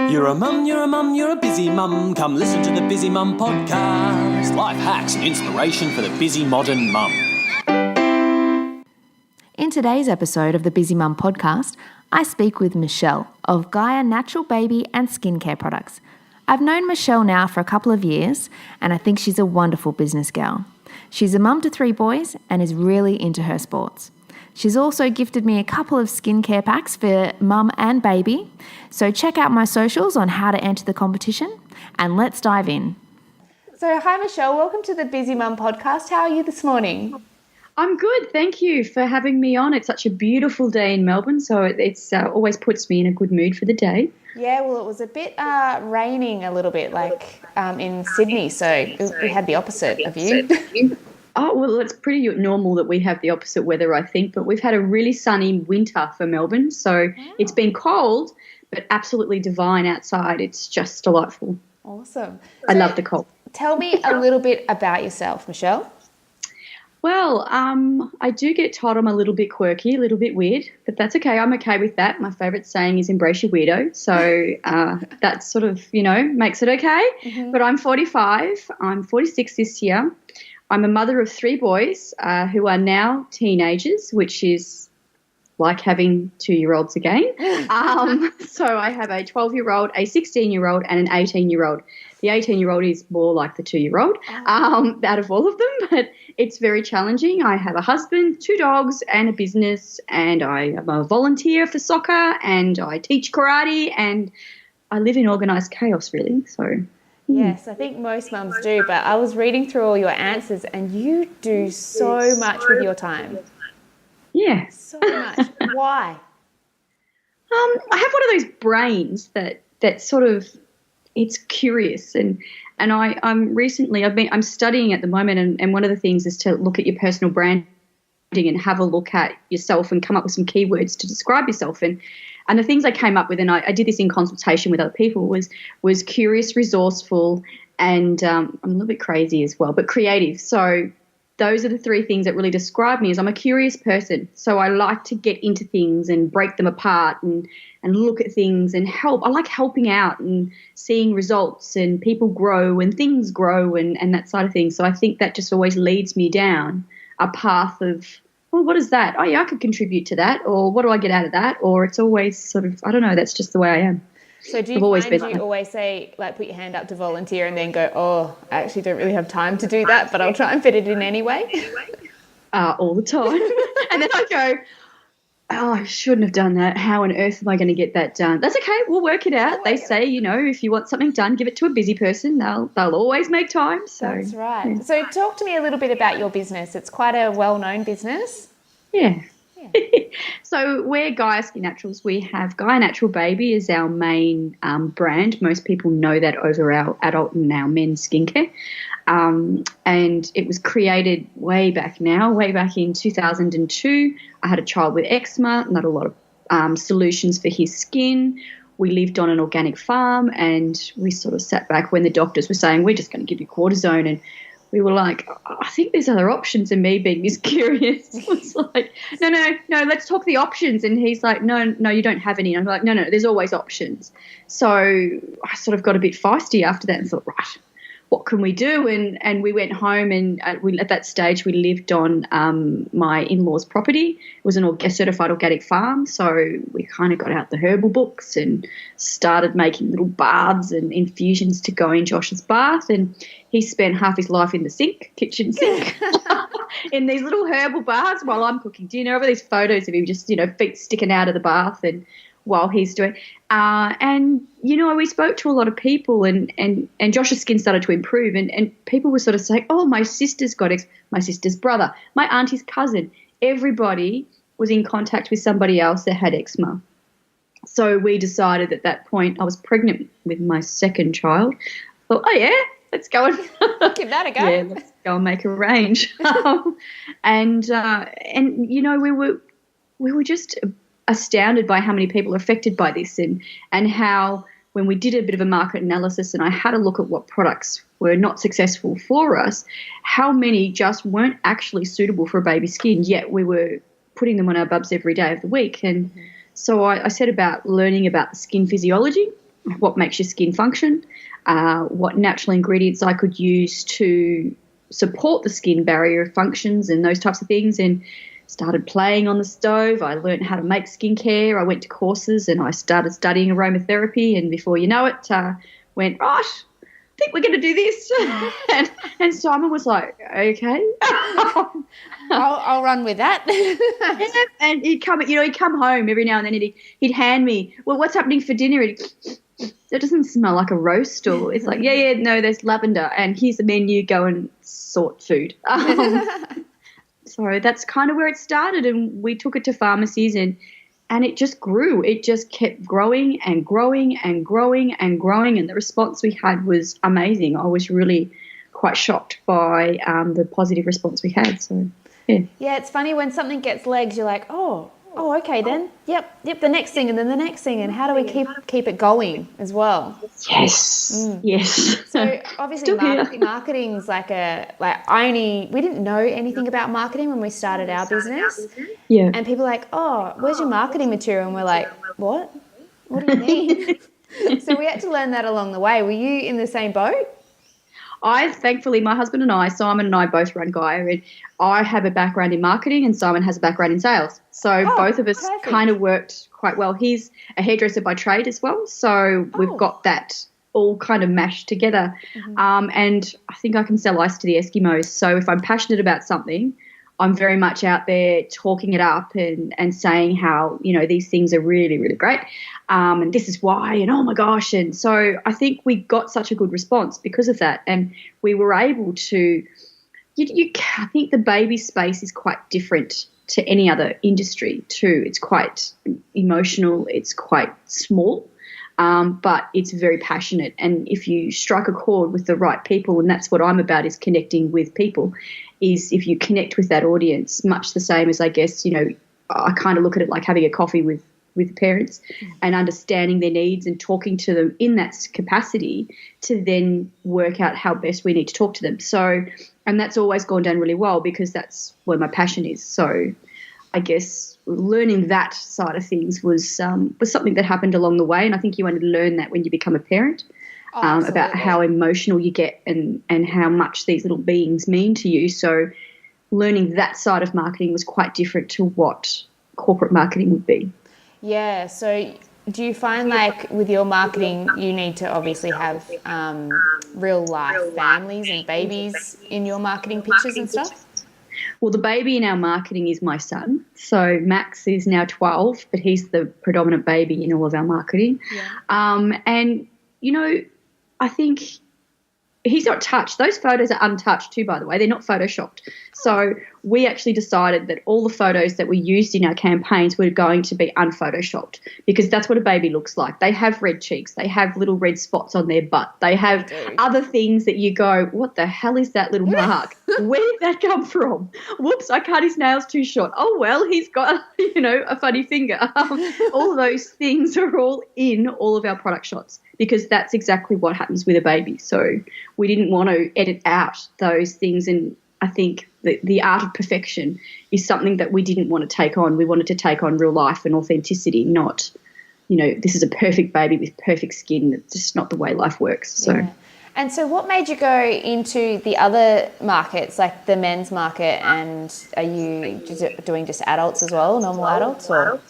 You're a mum, you're a mum, you're a busy mum. Come listen to the Busy Mum podcast. Life hacks and inspiration for the busy modern mum. In today's episode of the Busy Mum podcast, I speak with Michelle of Gaia natural baby and skincare products. I've known Michelle now for a couple of years, and I think she's a wonderful business girl. She's a mum to 3 boys and is really into her sports. She's also gifted me a couple of skincare packs for mum and baby. So check out my socials on how to enter the competition, and let's dive in. So hi Michelle, welcome to the Busy Mum podcast. How are you this morning? I'm good, thank you for having me on. It's such a beautiful day in Melbourne, so it's always puts me in a good mood for the day. Yeah, well, it was a bit raining a little bit like in Sydney, so we had the opposite of you. Oh, well, it's pretty normal that we have the opposite weather, I think, but we've had a really sunny winter for Melbourne, so It's been cold, but absolutely divine outside. It's just delightful. Awesome. I love the cold. Tell me a little bit about yourself, Michelle. Well, I do get told I'm a little bit quirky, a little bit weird, but that's okay. I'm okay with that. My favourite saying is embrace your weirdo. So that sort of, makes it okay. Mm-hmm. But I'm 45. I'm 46 this year. I'm a mother of 3 boys who are now teenagers, which is like having 2-year-olds again. So I have a 12-year-old, a 16-year-old and an 18-year-old. The 18-year-old is more like the 2-year-old out of all of them, but it's very challenging. I have a husband, 2 dogs and a business, and I am a volunteer for soccer, and I teach karate, and I live in organised chaos really. So yes, I think most mums do, but I was reading through all your answers and you do so much with your time. Yeah. So much. Why? I have one of those brains that sort of, it's curious, and I'm studying at the moment, and one of the things is to look at your personal branding and have a look at yourself and come up with some keywords to describe yourself. And the things I came up with, and I did this in consultation with other people, was curious, resourceful, and I'm a little bit crazy as well, but creative. So those are the 3 things that really describe me. As I'm a curious person, so I like to get into things and break them apart and look at things and help. I like helping out and seeing results and people grow and things grow and that side of things. So I think that just always leads me down a path of, well, what is that? Oh, yeah, I could contribute to that, or what do I get out of that? Or it's always sort of, I don't know, that's just the way I am. So do you always say, like, put your hand up to volunteer and then go, oh, I actually don't really have time to do that, but I'll try and fit it in anyway? All the time. And then I go, oh, I shouldn't have done that. How on earth am I going to get that done? That's okay. We'll work it out. They say, if you want something done, give it to a busy person. They'll always make time. So that's right. Yeah. So talk to me a little bit about your business. It's quite a well-known business. Yeah. So we're Gaia Skin Naturals. We have Gaia Natural Baby as our main brand. Most people know that over our adult and our men's skincare. And it was created way back in 2002. I had a child with eczema and had a lot of solutions for his skin. We lived on an organic farm, and we sort of sat back when the doctors were saying, we're just going to give you cortisone, and we were like, I think there's other options, and me being this curious was like, no, let's talk the options. And he's like, no, you don't have any. And I'm like, no, there's always options. So I sort of got a bit feisty after that and thought, right, what can we do? And we went home, and at that stage we lived on my in-laws' property. It was a certified organic farm, so we kind of got out the herbal books and started making little baths and infusions to go in Josh's bath. And he spent half his life in the kitchen sink, in these little herbal baths while I'm cooking dinner. Over these photos of him just, feet sticking out of the bath and while he's doing. We spoke to a lot of people, and Josh's skin started to improve, and people were sort of saying, oh, my sister's got my sister's brother, my auntie's cousin. Everybody was in contact with somebody else that had eczema. So we decided at that point, I was pregnant with my second child. I thought, oh, yeah, let's go and give that a go. Yeah, let's go and make a range. We were just astounded by how many people are affected by this, and how when we did a bit of a market analysis and I had a look at what products were not successful for us, how many just weren't actually suitable for a baby's skin, yet we were putting them on our bubs every day of the week. And so I set about learning about the skin physiology what makes your skin function, what natural ingredients I could use to support the skin barrier functions and those types of things, and started playing on the stove. I learned how to make skincare. I went to courses and I started studying aromatherapy, and before you know it, went, right, I think we're going to do this. and Simon was like, okay. I'll run with that. And he'd come home every now and then and he'd hand me, well, what's happening for dinner? And it doesn't smell like a roast, or it's like, no, there's lavender, and here's the menu, go and sort food. So that's kind of where it started, and we took it to pharmacies, and it just grew. It just kept growing and growing and growing and growing, and the response we had was amazing. I was really quite shocked by the positive response we had. So, yeah. Yeah, it's funny when something gets legs, you're like, oh, okay then. Yep, the next thing and then the next thing, and how do we keep it going as well? Yes, yes. So obviously marketing's we didn't know anything about marketing when we started our business. Yeah. And people are like, oh, where's your marketing material? And we're like, what? What do you mean? So we had to learn that along the way. Were you in the same boat? Thankfully, my husband and I, Simon and I both run Gaia, and I have a background in marketing and Simon has a background in sales. So both of us kind of worked quite well. He's a hairdresser by trade as well, so we've got that all kind of mashed together. Mm-hmm. And I think I can sell ice to the Eskimos. So if I'm passionate about something, I'm very much out there talking it up and saying how, these things are really, really great. And this is why, and oh my gosh. And so I think we got such a good response because of that. And we were able to, I think the baby space is quite different to any other industry too. It's quite emotional. It's quite small. But it's very passionate. And if you strike a chord with the right people, and that's what I'm about, is connecting with people, is if you connect with that audience, much the same as, I guess, I kind of look at it like having a coffee with parents and understanding their needs and talking to them in that capacity to then work out how best we need to talk to them. So, and that's always gone down really well because that's where my passion is. So I guess learning that side of things was something that happened along the way, and I think you only learn that when you become a parent, about how emotional you get and how much these little beings mean to you. So learning that side of marketing was quite different to what corporate marketing would be. Yeah, so do you find like with your marketing you need to obviously have real life families and babies in your marketing pictures and stuff? Well, the baby in our marketing is my son. So Max is now 12, but he's the predominant baby in all of our marketing. Yeah. And, I think he's not touched. Those photos are untouched too, by the way. They're not photoshopped. So we actually decided that all the photos that we used in our campaigns were going to be unphotoshopped because that's what a baby looks like. They have red cheeks. They have little red spots on their butt. They have other things that you go, what the hell is that little mark? Where did that come from? Whoops, I cut his nails too short. Oh, well, he's got, a funny finger. All those things are all in all of our product shots because that's exactly what happens with a baby. So we didn't want to edit out those things, and I think the art of perfection is something that we didn't want to take on. We wanted to take on real life and authenticity, not, this is a perfect baby with perfect skin. It's just not the way life works. So. Yeah. And so what made you go into the other markets, like the men's market, and are you doing just adults as well, normal adults? Or?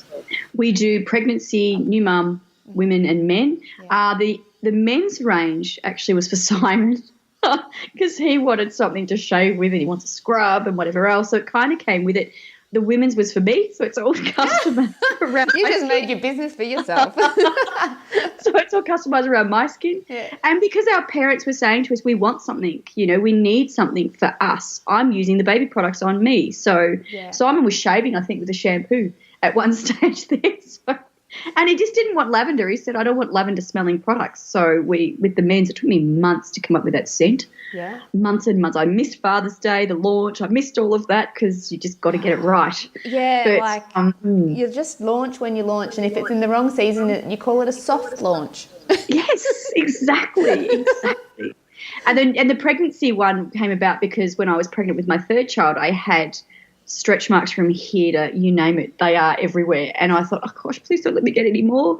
We do pregnancy, new mum, women and men. Yeah. The men's range actually was for Simon because he wanted something to shave with and he wants a scrub and whatever else. So it kind of came with it. The women's was for me, so it's all customized around You just made your business for yourself. So it's all customized around my skin. Yeah. And because our parents were saying to us, we want something, we need something for us, I'm using the baby products on me. So Simon was shaving, I think, with a shampoo at one stage there. And he just didn't want lavender. He said, I don't want lavender-smelling products. So with the men's, it took me months to come up with that scent. Yeah. Months and months. I missed Father's Day, the launch. I missed all of that because you just got to get it right. Yeah, but, you just launch when you launch, and if it's in the wrong season, you call it a soft launch. Yes, exactly. And the pregnancy one came about because when I was pregnant with my third child, I had stretch marks from here to you name it, they are everywhere. And I thought, oh gosh, please don't let me get any more.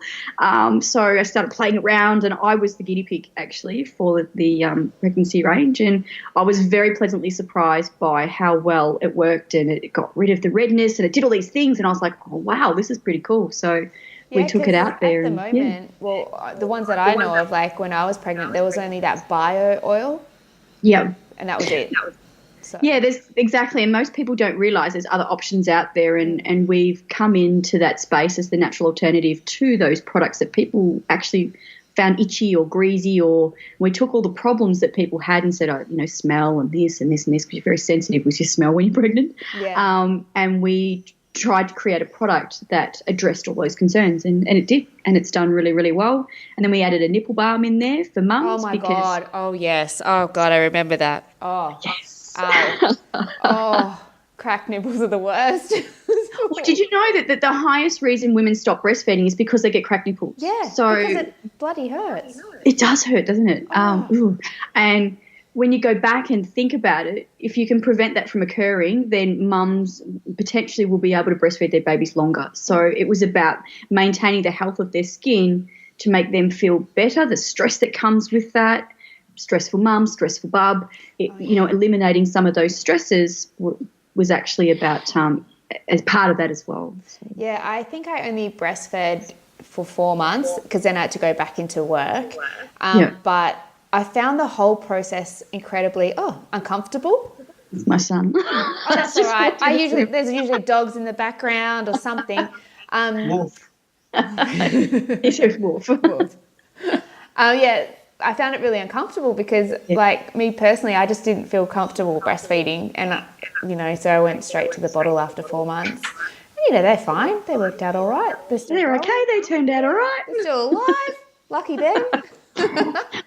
So I started playing around, and I was the guinea pig actually for the pregnancy range, and I was very pleasantly surprised by how well it worked, and it got rid of the redness and it did all these things, and I was like, oh wow, this is pretty cool. So we took it out there. At the moment, well, the ones that I know of, like when I was pregnant, there was only that bio oil. Yeah. And that was it. So. Yeah, there's exactly, and most people don't realise there's other options out there, and we've come into that space as the natural alternative to those products that people actually found itchy or greasy, or we took all the problems that people had and said, oh, smell and this and this and this, because you're very sensitive with your smell when you're pregnant. Yeah. And we tried to create a product that addressed all those concerns, and it did, and it's done really, really well. And then we added a nipple balm in there for mums. Oh, my God. Oh, yes. Oh, God, I remember that. Oh. Yes. Cracked nipples are the worst. Well, did you know that the highest reason women stop breastfeeding is because they get cracked nipples? Yeah, so because it bloody hurts. It does hurt, doesn't it? Oh. And when you go back and think about it, if you can prevent that from occurring, then mums potentially will be able to breastfeed their babies longer. So it was about maintaining the health of their skin to make them feel better, the stress that comes with that. Stressful mum, stressful bub, eliminating some of those stresses was actually about as part of that as well. So. Yeah, I think I only breastfed for 4 months because then I had to go back into work. But I found the whole process incredibly uncomfortable. It's my son. Oh, that's all right. There's usually dogs in the background or something. Wolf. It's a wolf. Yeah. I found it really uncomfortable because, like me personally, I just didn't feel comfortable breastfeeding, and so I went straight to the bottle after 4 months. They're fine. They worked out all right. They're okay. They turned out all right. They're still alive. Lucky them.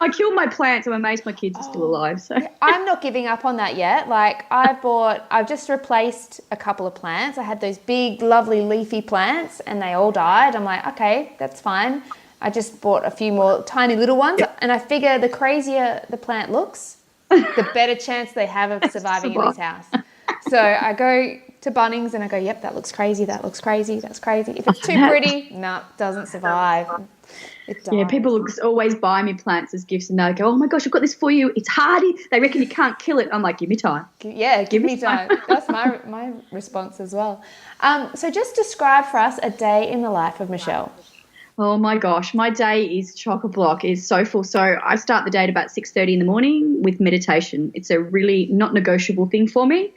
I killed my plants. I'm amazed my kids are still alive. So I'm not giving up on that yet. Like I've just replaced a couple of plants. I had those big, lovely leafy plants, and they all died. I'm like, okay, that's fine. I just bought a few more tiny little ones, and I figure the crazier the plant looks, the better chance they have of surviving in this house. So I go to Bunnings and I go, yep, that looks crazy, that looks crazy, that's crazy. If it's too pretty, no, it doesn't survive. It dies. Yeah, people always buy me plants as gifts, and they go, oh, my gosh, I've got this for you. It's hardy. They reckon you can't kill it. I'm like, give me time. Yeah, give me time. That's my response as well. So just describe for us a day in the life of Michelle. Oh, my gosh. My day is chock-a-block, is so full. So I start the day at about 6:30 in the morning with meditation. It's a really not negotiable thing for me.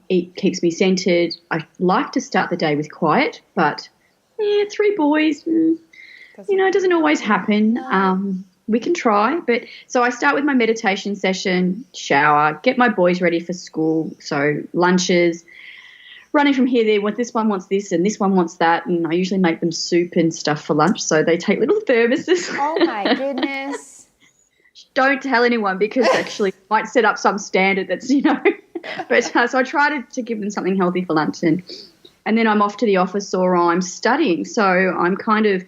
It keeps me centered. I like to start the day with quiet, but, 3 boys, it doesn't always happen. We can try. But so I start with my meditation session, shower, get my boys ready for school, so lunches, running from here, there, this one wants this and this one wants that, and I usually make them soup and stuff for lunch, so they take little thermoses. Oh, my goodness. Don't tell anyone, because actually it might set up some standard that's, But so I try to give them something healthy for lunch, and then I'm off to the office or I'm studying. So I'm kind of,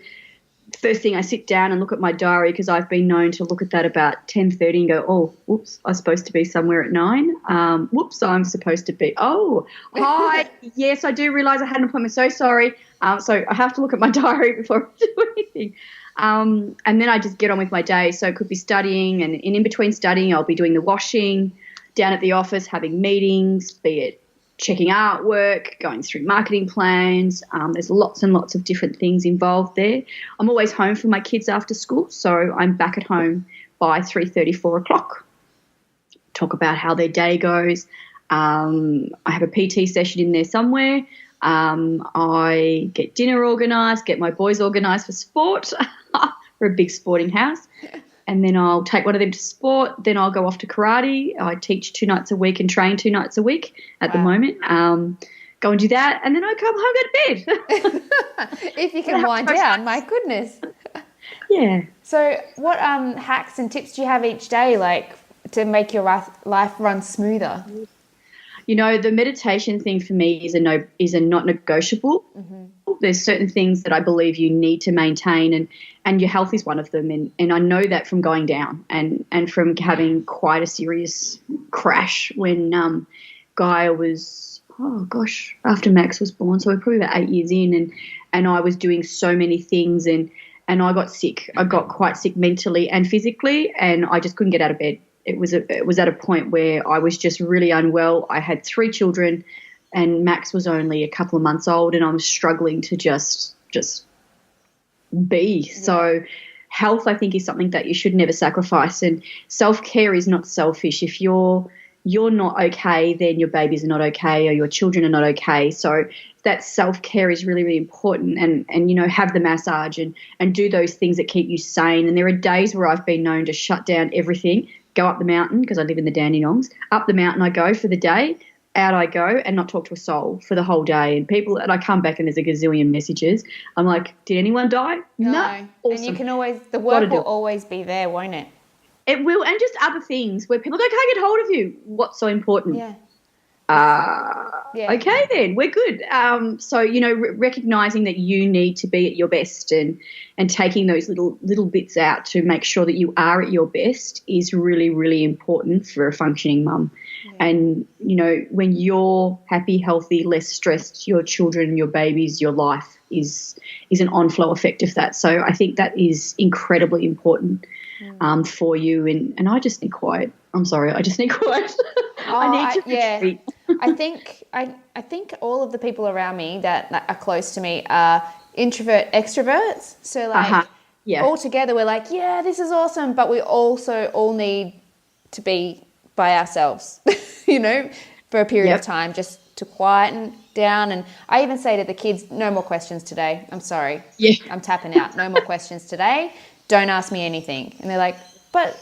first thing I sit down and look at my diary, because I've been known to look at that about 10:30 and go, oh, whoops, I'm supposed to be somewhere at 9. Whoops, I'm supposed to be, hi, yes, I do realise I had an appointment, so sorry. So I have to look at my diary before I do anything. And then I just get on with my day. So it could be studying, and in between studying I'll be doing the washing, down at the office having meetings, be it checking artwork, going through marketing plans. There's lots and lots of different things involved there. I'm always home for my kids after school, so I'm back at home by 3:30, 4 o'clock. Talk about how their day goes. I have a PT session in there somewhere. I get dinner organised, get my boys organised for sport. We're a big sporting house. And then I'll take one of them to sport. Then I'll go off to karate. I teach 2 nights a week and train 2 nights a week at the moment. Go and do that, and then I come home, go to bed. If you can wind down, my goodness. Yeah. So what hacks and tips do you have each day, like, to make your life run smoother? The meditation thing for me is a not negotiable. Mm-hmm. There's certain things that I believe you need to maintain, and your health is one of them. And I know that from going down and from having quite a serious crash when Gaia was oh gosh, after Max was born. So we're probably about 8 years in, and I was doing so many things, and I got sick. I got quite sick mentally and physically, and I just couldn't get out of bed. It was at a point where I was just really unwell. I had 3 children, and Max was only a couple of months old, and I was struggling to just be. So health, I think, is something that you should never sacrifice, and self-care is not selfish. If you're not okay, then your babies are not okay, or your children are not okay. So that self-care is really, really important, and you know, have the massage and do those things that keep you sane. And there are days where I've been known to shut down everything, go up the mountain, because I live in the Dandenongs, up the mountain I go for the day, out I go, and not talk to a soul for the whole day. And I come back and there's a gazillion messages. I'm like, did anyone die? No. Awesome. And you can the Gotta work will always be there, won't it? It will, and just other things where people go, can't get hold of you. What's so important? Yeah. Okay, then we're good. So, you know, recognizing that you need to be at your best and taking those little bits out to make sure that you are at your best is really, really important for a functioning mum. Yeah. And, you know, when you're happy, healthy, less stressed, your children, your babies, your life is an on-flow effect of that. So I think that is incredibly important for you. And I just need quiet. I'm sorry, I just need quiet. I need to retreat. I think all of the people around me that are close to me are introvert extroverts. So like all together we're like, yeah, this is awesome, but we also all need to be by ourselves, you know, for a period of time, just to quieten down. And I even say to the kids, no more questions today. I'm sorry. Yeah. I'm tapping out. No more questions today. Don't ask me anything. And they're like, but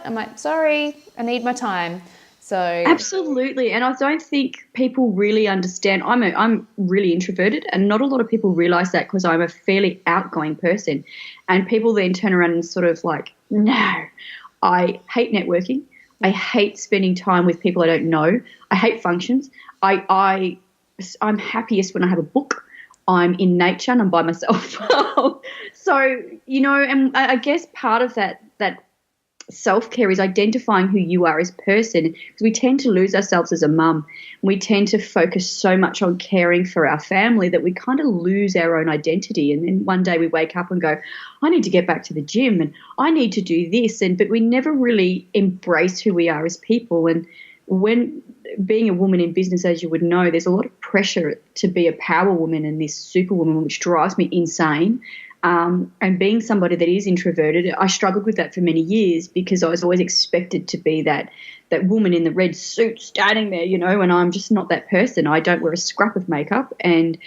I'm like, sorry, I need my time. So absolutely. And I don't think people really understand. I'm really introverted, and not a lot of people realize that, because I'm a fairly outgoing person. And people then turn around and sort of like, no, I hate networking. I hate spending time with people I don't know. I hate functions. I'm happiest when I have a book. I'm in nature and I'm by myself. So, you know, and I guess part of that self-care is identifying who you are as a person, because we tend to lose ourselves as a mum. We tend to focus so much on caring for our family that we kind of lose our own identity. And then one day we wake up and go, I need to get back to the gym and I need to do this. But we never really embrace who we are as people. And when being a woman in business, as you would know, there's a lot of pressure to be a power woman and this superwoman, which drives me insane. And being somebody that is introverted, I struggled with that for many years, because I was always expected to be that woman in the red suit standing there, you know, and I'm just not that person. I don't wear a scrap of makeup, and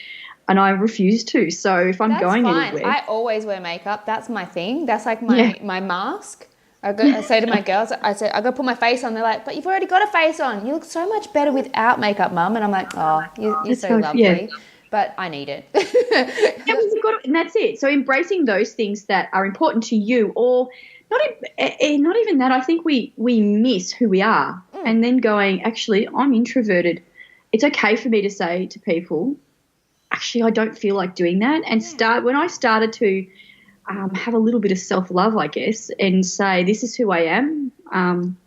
I refuse to. So if I'm going anywhere, I always wear makeup. That's my thing. That's like my mask. I say to my girls, I got to put my face on. They're like, but you've already got a face on. You look so much better without makeup, Mum. And I'm like, oh, you're so lovely. Yeah. But I need it. And that's it. So embracing those things that are important to you, or not even that. I think we miss who we are, and then going, actually, I'm introverted. It's okay for me to say to people, actually, I don't feel like doing that. And when I started to have a little bit of self-love, I guess, and say, this is who I am.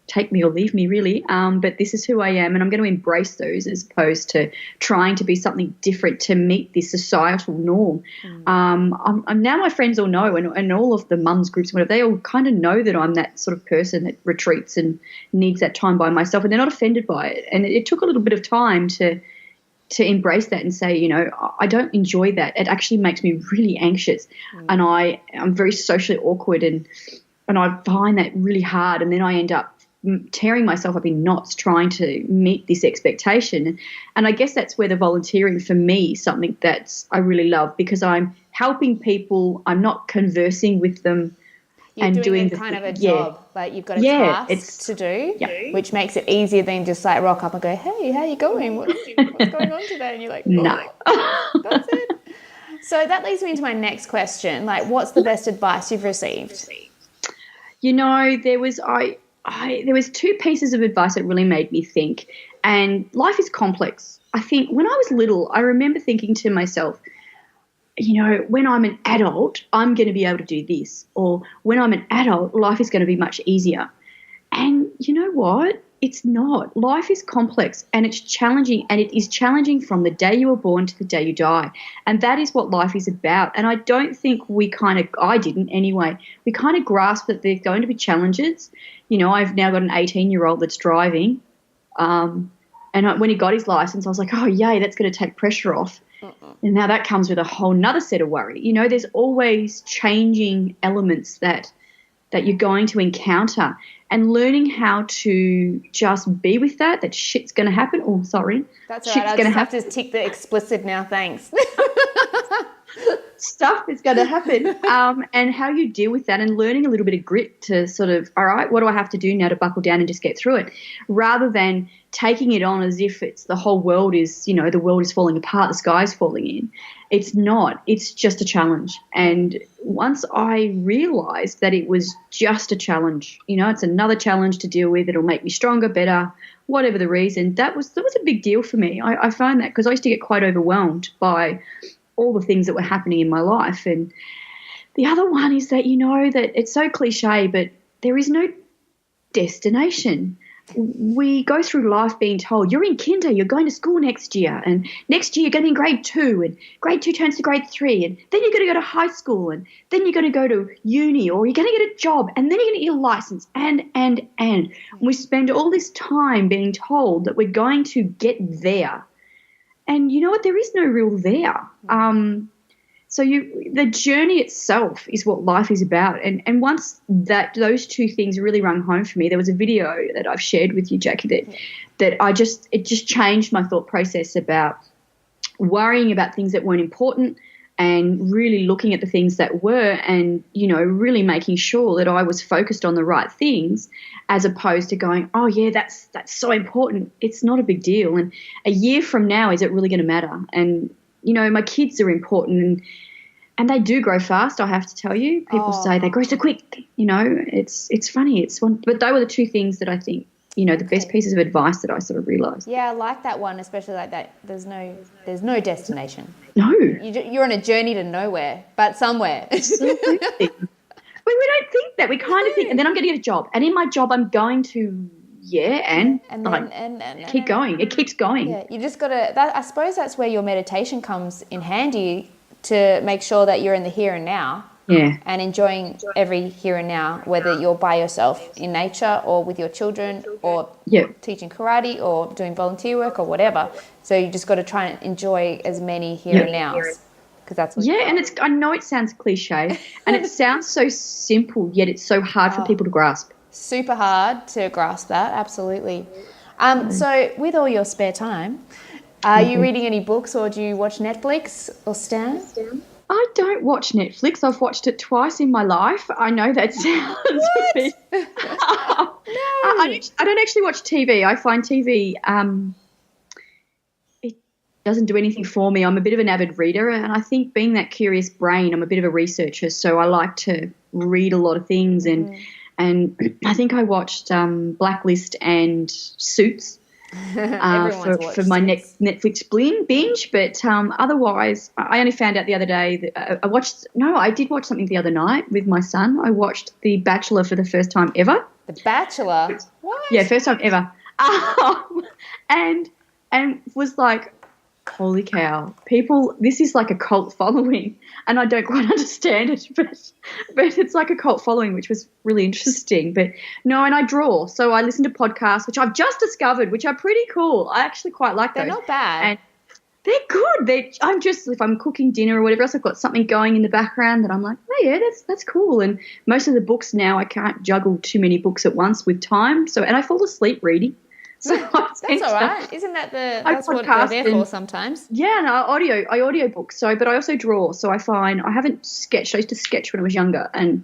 Take me or leave me, really, but this is who I am, and I'm going to embrace those as opposed to trying to be something different to meet this societal norm. I'm now, my friends all know, and all of the mums groups, whatever, they all kind of know that I'm that sort of person that retreats and needs that time by myself, and they're not offended by it. And it took a little bit of time to embrace that and say, you know, I don't enjoy that. It actually makes me really anxious, and I'm very socially awkward, and I find that really hard, and then I end up tearing myself up in knots trying to meet this expectation. And I guess that's where the volunteering for me is something that I really love, because I'm helping people. I'm not conversing with them. You're doing kind of a job, like you've got a task to do, which makes it easier than just like rock up and go, hey, how you going? What's going on today? And you're like, no, that's it. So that leads me into my next question. Like, what's the best advice you've received? You know, there was 2 pieces of advice that really made me think, and life is complex. I think when I was little, I remember thinking to myself, you know, when I'm an adult, I'm going to be able to do this, or when I'm an adult, life is going to be much easier. And you know what? it's not. Life is complex and it's challenging, and it is challenging from the day you were born to the day you die. And that is what life is about. And I don't think I didn't anyway, we kind of grasp that there's going to be challenges. You know, I've now got an 18-year-old that's driving. When he got his license, I was like, oh, yay, that's going to take pressure off. And now that comes with a whole nother set of worry. You know, there's always changing elements that you're going to encounter, and learning how to just be with that shit's going to happen. Oh, sorry. That's all right. I just have to tick the explicit now. Thanks. Stuff is going to happen, and how you deal with that, and learning a little bit of grit to sort of, all right, what do I have to do now to buckle down and just get through it, rather than taking it on as if it's the whole world is, you know, the world is falling apart, the sky's falling in. It's not. It's just a challenge. And once I realised that it was just a challenge, you know, it's another challenge to deal with, it'll make me stronger, better, whatever the reason, that was a big deal for me. I find that because I used to get quite overwhelmed by all the things that were happening in my life. And the other one is that, you know, that it's so cliche, but there is no destination. We go through life being told, you're in kinder, you're going to school next year, and next year you're going to be in grade 2, and grade 2 turns to grade 3, and then you're going to go to high school, and then you're going to go to uni, or you're going to get a job, and then you're going to get a license, and we spend all this time being told that we're going to get there. And you know what? There is no real there. So the journey itself is what life is about. And once those two things really rung home for me, there was a video that I've shared with you, Jackee, that it just changed my thought process about worrying about things that weren't important, and really looking at the things that were, and, you know, really making sure that I was focused on the right things, as opposed to going, oh, yeah, that's so important. It's not a big deal. And a year from now, is it really going to matter? And, you know, my kids are important, and they do grow fast, I have to tell you. People say they grow so quick. You know, it's funny. But they were the two things that I think, you know, the best pieces of advice that I sort of realised. Yeah, I like that one, especially like that. There's no destination. No. You're on a journey to nowhere, but somewhere. Absolutely. We don't think that. We kind of think, and then I'm going to get a job, and in my job I'm going to, and keep going. It keeps going. Yeah, you just got to. I suppose that's where your meditation comes in handy, to make sure that you're in the here and now. Yeah. And enjoying every here and now, whether you're by yourself in nature, or with your children, or teaching karate, or doing volunteer work, or whatever. So you just got to try and enjoy as many here and nows, because that's what. Yeah, and I know it sounds cliche, and it sounds so simple, yet it's so hard for people to grasp. Super hard to grasp that, absolutely. So with all your spare time, are you reading any books, or do you watch Netflix or Stan? I don't watch Netflix. I've watched it twice in my life. I know that sounds a bit... No. I don't actually watch TV. I find TV, it doesn't do anything for me. I'm a bit of an avid reader, and I think being that curious brain, I'm a bit of a researcher, so I like to read a lot of things. And I think I watched Blacklist and Suits. For my Netflix binge, but otherwise I only found out the other day that I did watch something the other night with my son. I watched The Bachelor for the first time ever. The Bachelor? What? Yeah, first time ever. And was like, holy cow, people, this is like a cult following, and I don't quite understand it, but it's like a cult following, which was really interesting. But no, and I draw, so I listen to podcasts, which I've just discovered, which are pretty cool. I actually quite like those. They're not bad. And they're good. If I'm cooking dinner or whatever else, I've got something going in the background that I'm like, oh yeah, that's cool. And most of the books now, I can't juggle too many books at once with time, and I fall asleep reading. So that's all right. Isn't that that's what they're there for sometimes? Yeah, and I audio book. But I also draw. So I find I haven't sketched. I used to sketch when I was younger, and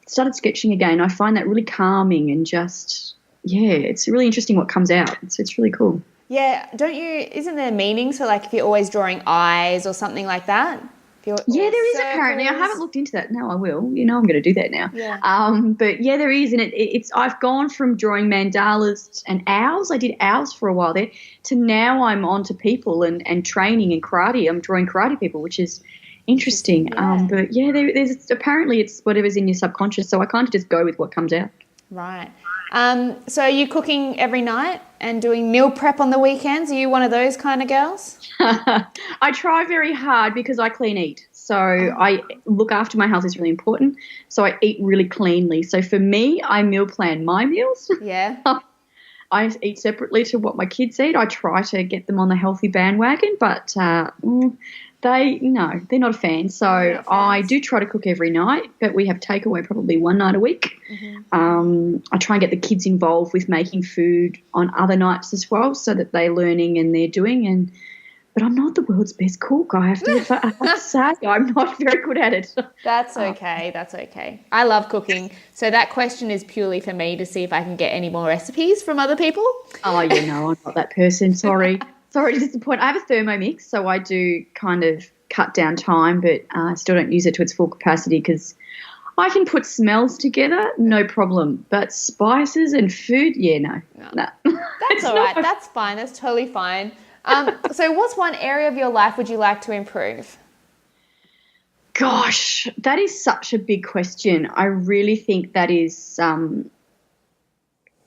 started sketching again. I find that really calming, and just it's really interesting what comes out. It's really cool. Yeah, isn't there meaning? So like if you're always drawing eyes or something like that? There is apparently. I haven't looked into that. Now I will. You know, I'm going to do that now. Yeah. But yeah, there is, and it's. I've gone from drawing mandalas and owls. I did owls for a while there, to now I'm on to people and training and karate. I'm drawing karate people, which is interesting. Yeah. But yeah, there's apparently it's whatever's in your subconscious. So I kind of just go with what comes out. Right. So are you cooking every night and doing meal prep on the weekends? Are you one of those kind of girls? I try very hard because I clean eat. So I look after my health is really important. So I eat really cleanly. So for me, I meal plan my meals. Yeah. I eat separately to what my kids eat. I try to get them on the healthy bandwagon, but they're not a fan. So I do try to cook every night, but we have takeaway probably one night a week. Mm-hmm. I try and get the kids involved with making food on other nights as well, so that they're learning and they're doing. But I'm not the world's best cook. I have to say I'm not very good at it. That's okay. That's okay. I love cooking. So that question is purely for me to see if I can get any more recipes from other people. Oh, yeah, no, I'm not that person. Sorry to disappoint. I have a Thermomix, so I do kind of cut down time, but I still don't use it to its full capacity because I can put smells together, no problem. But spices and food, no. That's all right. That's fine. That's totally fine. So what's one area of your life would you like to improve? Gosh, that is such a big question. I really think that is,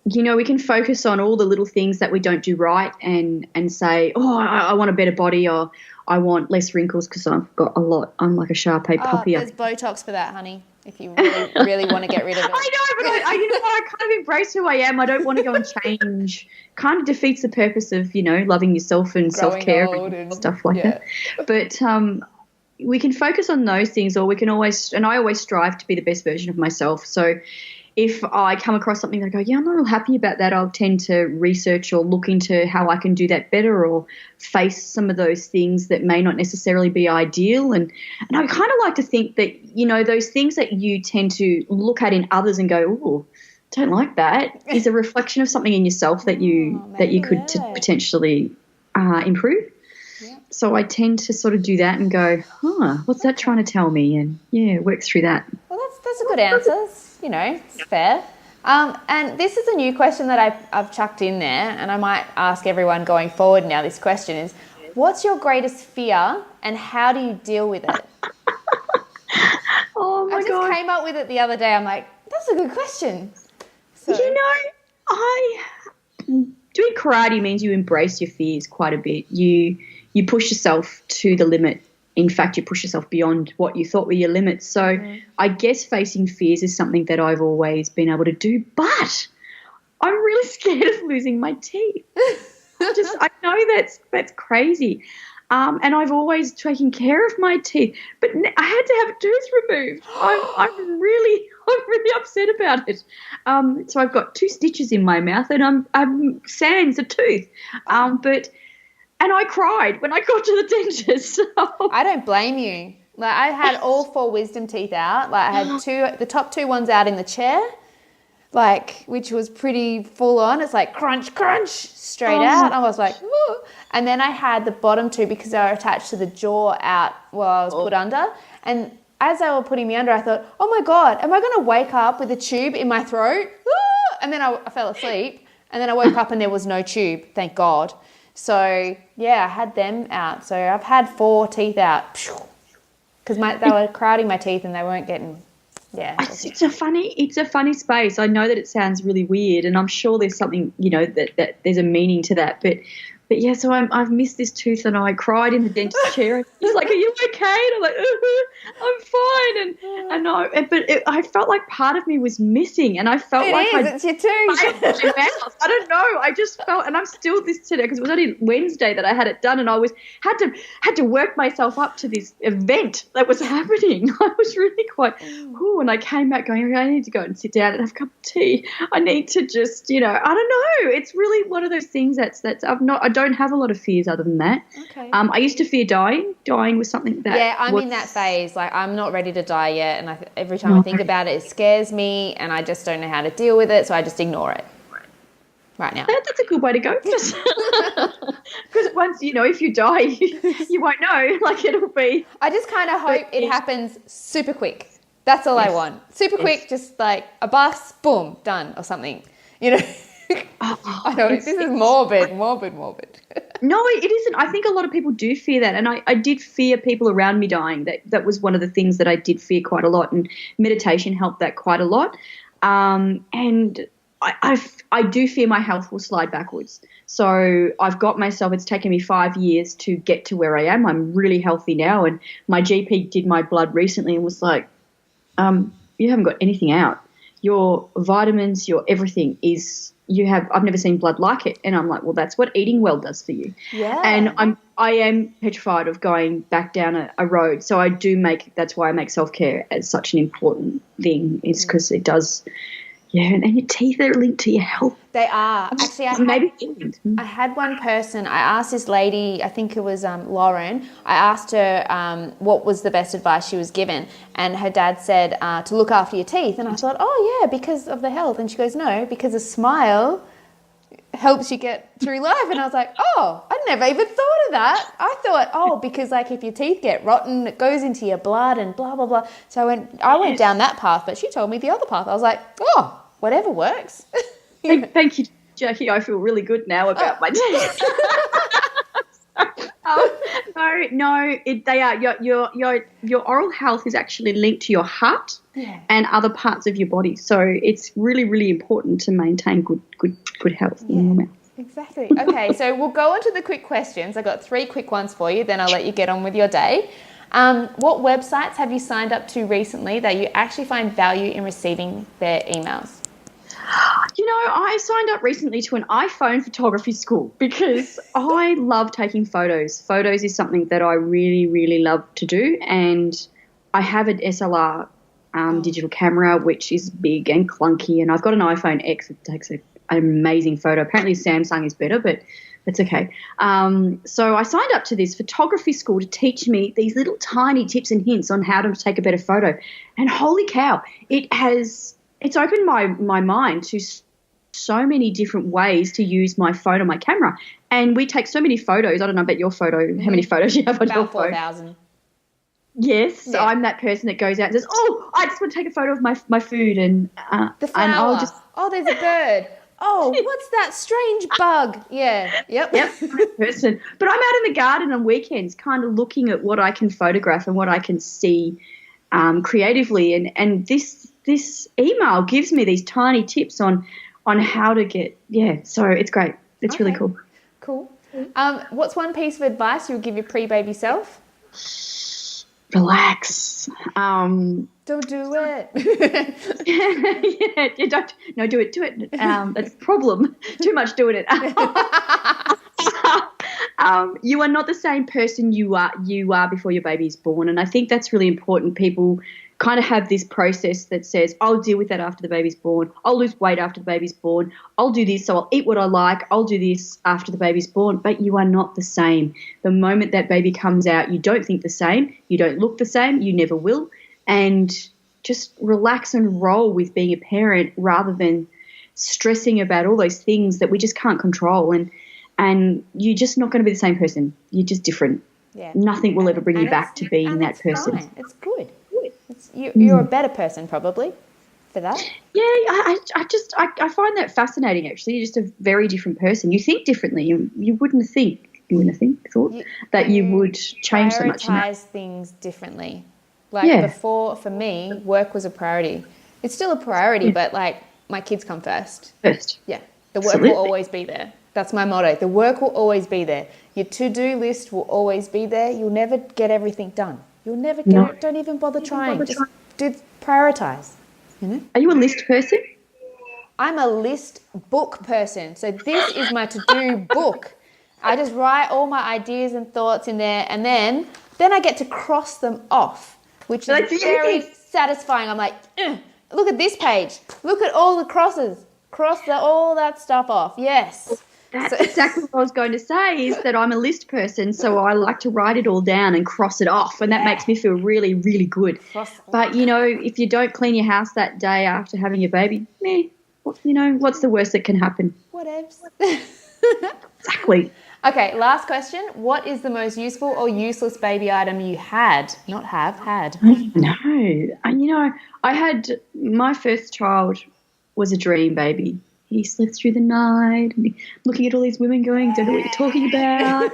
we can focus on all the little things that we don't do right and say, I want a better body, or I want less wrinkles because I've got a lot. I'm like a Shar-Pei puppy. There's Botox for that, honey, if you really, really want to get rid of it. I know, but I kind of embrace who I am. I don't want to go and change. Kind of defeats the purpose of, loving yourself and self-care and stuff like that. But we can focus on those things, or we can always – and I always strive to be the best version of myself. So if I come across something that I go, I'm not real happy about that, I'll tend to research or look into how I can do that better, or face some of those things that may not necessarily be ideal. And I kind of like to think that, those things that you tend to look at in others and go, oh, don't like that, is a reflection of something in yourself that you could potentially improve. Yeah. So I tend to sort of do that and go, what's that trying to tell me? And, work through that. Well, that's a good answer. It's fair. And this is a new question that I've chucked in there, and I might ask everyone going forward now. This question is, what's your greatest fear and how do you deal with it? Oh, my God. I just came up with it the other day. I'm like, that's a good question. So. Doing karate means you embrace your fears quite a bit. You push yourself to the limit. In fact, you push yourself beyond what you thought were your limits. So I guess facing fears is something that I've always been able to do, but I'm really scared of losing my teeth. I know that's crazy. And I've always taken care of my teeth, but I had to have a tooth removed. I'm really upset about it. So I've got 2 stitches in my mouth, and I'm sans a tooth. And I cried when I got to the dentist. I don't blame you. Like, I had all 4 wisdom teeth out. Like, I had the top 2 ones out in the chair, which was pretty full on. It's like crunch, crunch, straight out. I was like, ooh. And then I had the bottom 2 because they were attached to the jaw out while I was put under. And as they were putting me under, I thought, oh my God, am I going to wake up with a tube in my throat? And then I fell asleep. And then I woke up and there was no tube, thank God. So, I had them out. So I've had 4 teeth out because they were crowding my teeth and they weren't getting, It's a funny space. I know that it sounds really weird, and I'm sure there's something, that there's a meaning to that. But so I've missed this tooth, and I cried in the dentist chair. He's like, "Are you okay?" And I'm like, "I'm fine." I felt like part of me was missing, and I felt it's your tooth. I don't know. I just felt, and I'm still this today because it was only Wednesday that I had it done, and I had to work myself up to this event that was happening. I was really quite, and I came back going, I need to go and sit down and have a cup of tea. I need to just, I don't know. It's really one of those things that's I don't have a lot of fears other than that. Okay. I used to fear dying. Dying was something that. Yeah, I'm in that phase. Like, I'm not ready to die yet, and every time I think about it, it scares me, and I just don't know how to deal with it, so I just ignore it. Right now. That's a good way to go. Because once, if you die, you won't know. Like, it'll be. I just kind of hope it happens super quick. That's all I want. Super quick, just like a bus, boom, done, or something. I know, this is morbid. No, it isn't. I think a lot of people do fear that, and I did fear people around me dying. That was one of the things that I did fear quite a lot, and meditation helped that quite a lot. And I do fear my health will slide backwards. So I've got myself, it's taken me 5 years to get to where I am. I'm really healthy now, and my GP did my blood recently and was like, you haven't got anything out. Your vitamins, your everything I've never seen blood like it. And I'm like, well, that's what eating well does for you. Yeah. And I am petrified of going back down a road. So that's why I make self-care as such an important thing, is because it does. Yeah, and your teeth are linked to your health. They are. Actually, I had one person, I asked this lady, I think it was Lauren, I asked her what was the best advice she was given, and her dad said to look after your teeth. And I thought, oh, yeah, because of the health. And she goes, no, because a smile helps you get through life. And I was like, oh, I never even thought of that. I thought, because like if your teeth get rotten, it goes into your blood and blah, blah, blah. So I went down that path, but she told me the other path. I was like, oh, whatever works. Thank you, Jackee. I feel really good now about my teeth. They are. Your oral health is actually linked to your heart and other parts of your body. So it's really, really important to maintain good health in your mouth. Exactly. Okay, so we'll go on to the quick questions. I've got 3 quick ones for you, then I'll let you get on with your day. What websites have you signed up to recently that you actually find value in receiving their emails? I signed up recently to an iPhone photography school because I love taking photos. Photos is something that I really, really love to do, and I have an SLR digital camera, which is big and clunky, and I've got an iPhone X that takes an amazing photo. Apparently Samsung is better, but that's okay. So I signed up to this photography school to teach me these little tiny tips and hints on how to take a better photo. And holy cow, it's opened my mind to so many different ways to use my phone or my camera. And we take so many photos. I don't know about your photo, how many photos you have on your phone. About 4,000. Yes, yeah. I'm that person that goes out and says, oh, I just want to take a photo of my food. And the flower. And I'll just, there's a bird. Oh, what's that strange bug? Yeah, yep. Person. But I'm out in the garden on weekends kind of looking at what I can photograph and what I can see creatively. And this email gives me these tiny tips on how to get, so it's great. It's really cool. Cool. What's one piece of advice you would give your pre-baby self? Relax. Don't do it. Do it. That's the problem. Too much doing it. You are not the same person you are before your baby is born, and I think that's really important. People kind of have this process that says, I'll deal with that after the baby's born. I'll lose weight after the baby's born. I'll do this, so I'll eat what I like. I'll do this after the baby's born. But you are not the same. The moment that baby comes out, you don't think the same. You don't look the same. You never will. And just relax and roll with being a parent rather than stressing about all those things that we just can't control. And you're just not going to be the same person. You're just different. Yeah. Nothing will ever bring you back to being that person. Fine. It's good. You're a better person probably for that. Yeah, I find that fascinating actually. You're just a very different person. You think differently. You wouldn't have thought that you would change so much. Prioritize things differently. Like before, for me, work was a priority. It's still a priority, but like my kids come first. Yeah, the work will always be there. That's my motto. The work will always be there. Your to-do list will always be there. You'll never get everything done. You'll never get it. Don't even bother trying. Just prioritize. Are you a list person? I'm a list book person. So this is my to-do book. I just write all my ideas and thoughts in there, and then I get to cross them off, which is very satisfying. I'm like, look at this page. Look at all the crosses. Cross all that stuff off. Yes. That's exactly what I was going to say, is that I'm a list person, so I like to write it all down and cross it off, and that makes me feel really, really good. But, if you don't clean your house that day after having your baby, what's the worst that can happen? Whatevs. Exactly. Okay, last question. What is the most useful or useless baby item you had? Not have, had. No. I had my first child was a dream baby. He slept through the night, and looking at all these women going, don't know what you're talking about.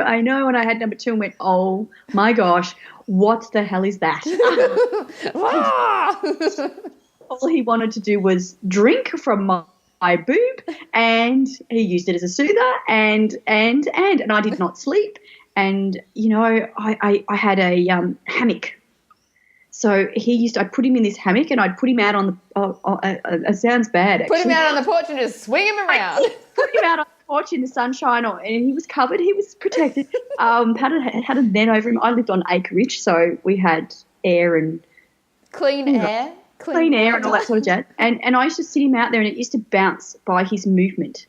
I know. And I had number 2 and went, oh, my gosh, what the hell is that? All he wanted to do was drink from my boob, and he used it as a soother, and I did not sleep. And, you know, I had a hammock. So I'd put him in this hammock and I'd put him out on the, it sounds bad actually. Put him out on the porch and just swing him around. Put him out on the porch in the sunshine and he was covered, he was protected. Had a net over him. I lived on acreage, so we had air and clean air and all that sort of jazz. And I used to sit him out there and it used to bounce by his movement.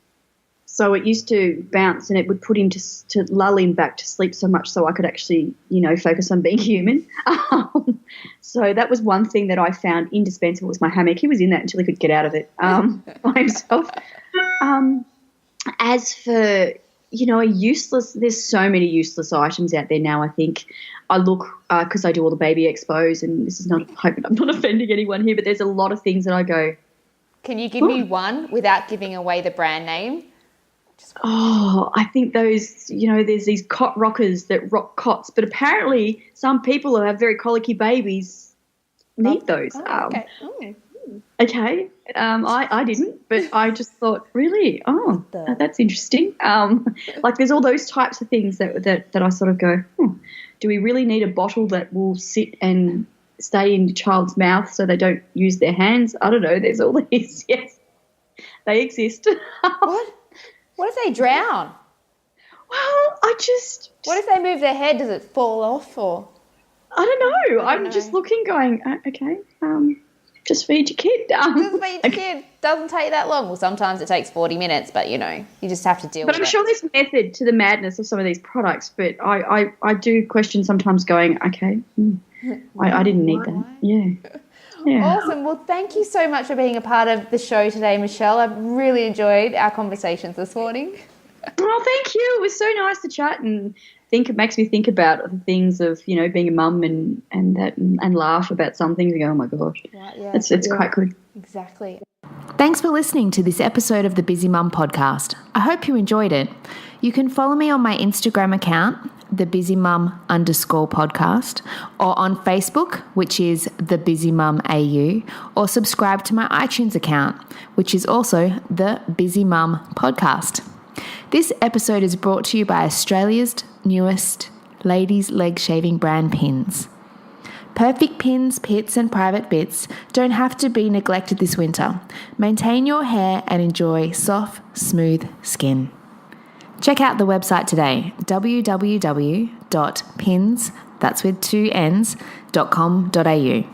So it used to bounce and it would put him to lull him back to sleep so much so I could actually, you know, focus on being human. So that was one thing that I found indispensable was my hammock. He was in that until he could get out of it by himself. As for, you know, there's so many useless items out there now, I think. I look, because I do all the baby expos, and this is not, I hope I'm not offending anyone here, but there's a lot of things that I go. Can you give me one without giving away the brand name? Oh, I think those, you know, there's these cot rockers that rock cots, but apparently some people who have very colicky babies need those. Okay. Okay. I didn't, but I just thought, really? Oh, that's interesting. Like there's all those types of things that I sort of go, do we really need a bottle that will sit and stay in the child's mouth so they don't use their hands? I don't know. There's all these. Yes, they exist. What? What if they drown? Well, What if they move their head? Does it fall off or? I don't know. I'm just looking, going, okay, just feed your kid. Just feed your kid. Doesn't take that long. Well, sometimes it takes 40 minutes, but, you know, you just have to deal with it. But I'm sure there's method to the madness of some of these products, but I do question sometimes going, okay, I didn't need that. Yeah. Yeah. Awesome. Well, thank you so much for being a part of the show today, Michelle. I've really enjoyed our conversations this morning. Oh, thank you. It was so nice to chat and think. It makes me think about the things of, you know, being a mum and laugh about some things and go, oh my gosh, right, yeah. It's quite good. Exactly. Thanks for listening to this episode of the Busy Mum podcast. I hope you enjoyed it. You can follow me on my Instagram account, thebusymum_podcast, or on Facebook, which is The Busy Mum AU, or subscribe to my iTunes account, which is also The Busy Mum Podcast. This episode is brought to you by Australia's newest ladies' leg shaving brand Pins. Perfect pins, pits and private bits don't have to be neglected this winter. Maintain your hair and enjoy soft, smooth skin. Check out the website today, www.pins.com.au.